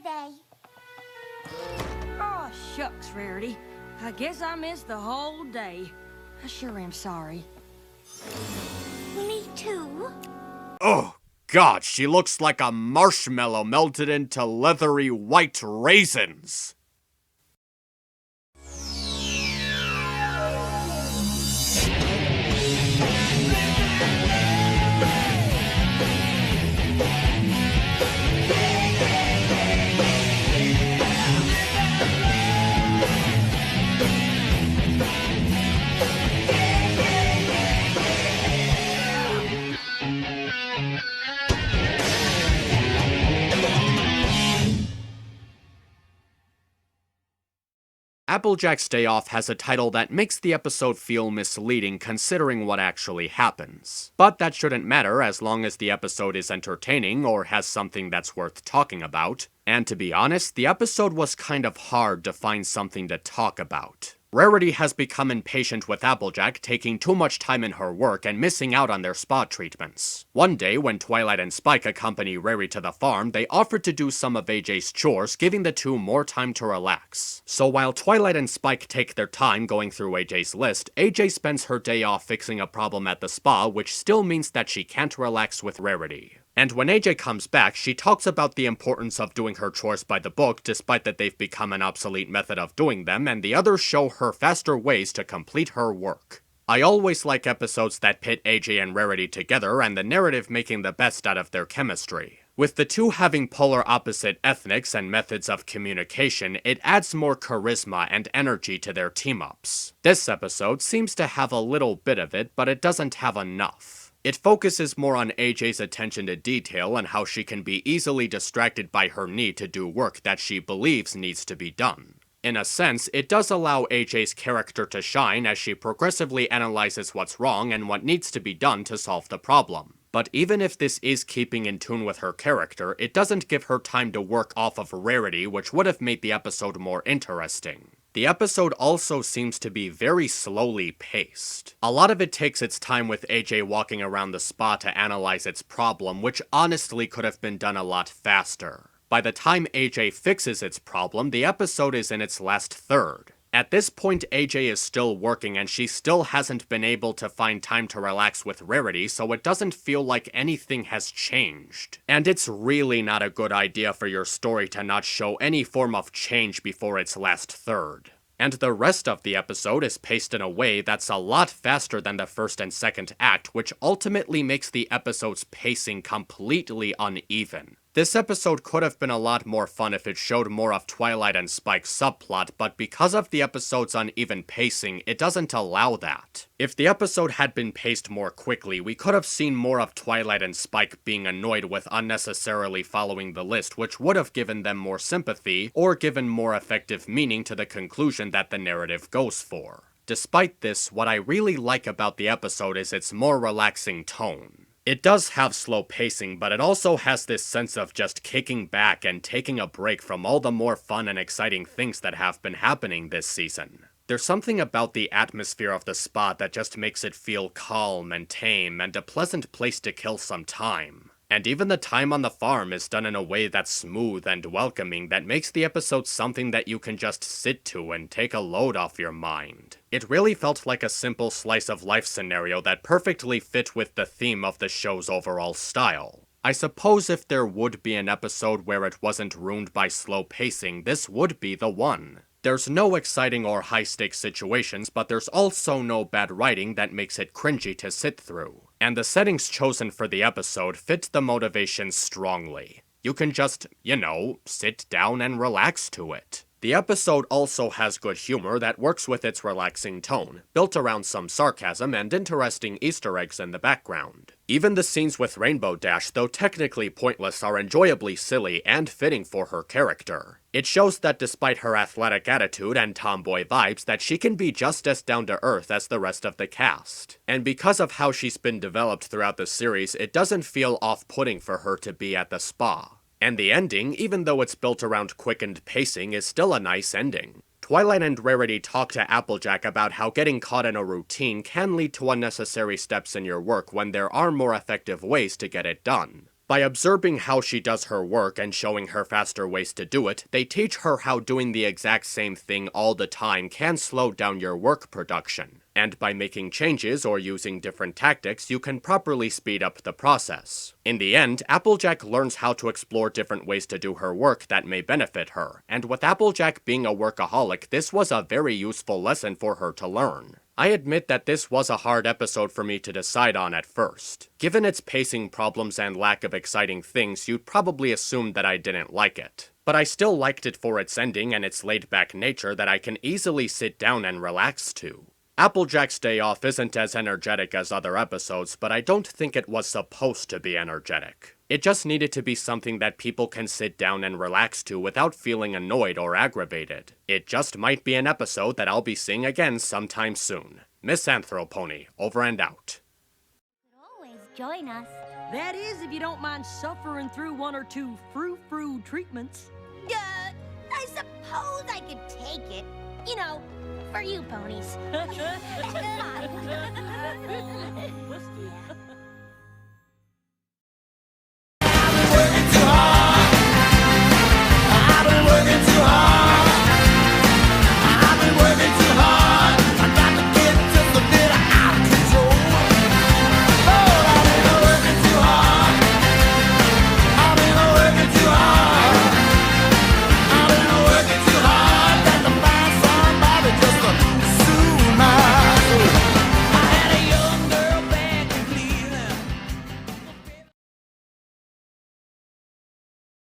today. Oh, shucks, Rarity. I guess I missed the whole day. I sure am sorry. Me too. Oh, God, she looks like a marshmallow melted into leathery white raisins. Applejack's Day Off has a title that makes the episode feel misleading considering what actually happens. But that shouldn't matter as long as the episode is entertaining or has something that's worth talking about. And to be honest, the episode was kind of hard to find something to talk about. Rarity has become impatient with Applejack taking too much time in her work and missing out on their spa treatments. One day, when Twilight and Spike accompany Rary to the farm, they offered to do some of AJ's chores, giving the two more time to relax. So while Twilight and Spike take their time going through AJ's list, AJ spends her day off fixing a problem at the spa, which still means that she can't relax with Rarity. And when AJ comes back, she talks about the importance of doing her chores by the book, despite that they've become an obsolete method of doing them, and the others show her faster ways to complete her work. I always like episodes that pit AJ and Rarity together, and the narrative making the best out of their chemistry. With the two having polar opposite ethnics and methods of communication, it adds more charisma and energy to their team-ups. This episode seems to have a little bit of it, but it doesn't have enough. It focuses more on AJ's attention to detail and how she can be easily distracted by her need to do work that she believes needs to be done. In a sense, it does allow AJ's character to shine as she progressively analyzes what's wrong and what needs to be done to solve the problem. But even if this is keeping in tune with her character, it doesn't give her time to work off of Rarity, which would have made the episode more interesting. The episode also seems to be very slowly paced. A lot of it takes its time with AJ walking around the spa to analyze its problem, which honestly could have been done a lot faster. By the time AJ fixes its problem, the episode is in its last third. At this point, AJ is still working and she still hasn't been able to find time to relax with Rarity, so it doesn't feel like anything has changed. And it's really not a good idea for your story to not show any form of change before its last third. And the rest of the episode is paced in a way that's a lot faster than the first and second act, which ultimately makes the episode's pacing completely uneven. This episode could have been a lot more fun if it showed more of Twilight and Spike's subplot, but because of the episode's uneven pacing, it doesn't allow that. If the episode had been paced more quickly, we could have seen more of Twilight and Spike being annoyed with unnecessarily following the list, which would have given them more sympathy, or given more effective meaning to the conclusion that the narrative goes for. Despite this, what I really like about the episode is its more relaxing tone. It does have slow pacing, but it also has this sense of just kicking back and taking a break from all the more fun and exciting things that have been happening this season. There's something about the atmosphere of the spa that just makes it feel calm and tame and a pleasant place to kill some time. And even the time on the farm is done in a way that's smooth and welcoming that makes the episode something that you can just sit to and take a load off your mind. It really felt like a simple slice of life scenario that perfectly fit with the theme of the show's overall style. I suppose if there would be an episode where it wasn't ruined by slow pacing, this would be the one. There's no exciting or high-stakes situations, but there's also no bad writing that makes it cringy to sit through. And the settings chosen for the episode fit the motivation strongly. You can just, sit down and relax to it. The episode also has good humor that works with its relaxing tone, built around some sarcasm and interesting Easter eggs in the background. Even the scenes with Rainbow Dash, though technically pointless, are enjoyably silly and fitting for her character. It shows that despite her athletic attitude and tomboy vibes, that she can be just as down-to-earth as the rest of the cast. And because of how she's been developed throughout the series, it doesn't feel off-putting for her to be at the spa. And the ending, even though it's built around quickened pacing, is still a nice ending. Twilight and Rarity talk to Applejack about how getting caught in a routine can lead to unnecessary steps in your work when there are more effective ways to get it done. By observing how she does her work and showing her faster ways to do it, they teach her how doing the exact same thing all the time can slow down your work production. And by making changes or using different tactics, you can properly speed up the process. In the end, Applejack learns how to explore different ways to do her work that may benefit her, and with Applejack being a workaholic, this was a very useful lesson for her to learn. I admit that this was a hard episode for me to decide on at first. Given its pacing problems and lack of exciting things, you'd probably assume that I didn't like it. But I still liked it for its ending and its laid-back nature that I can easily sit down and relax to. Applejack's Day Off isn't as energetic as other episodes, but I don't think it was supposed to be energetic. It just needed to be something that people can sit down and relax to without feeling annoyed or aggravated. It just might be an episode that I'll be seeing again sometime soon. MisAnthro Pony, over and out. Always join us. That is, if you don't mind suffering through one or two frou-frou treatments. I suppose I could take it. You know, for you ponies.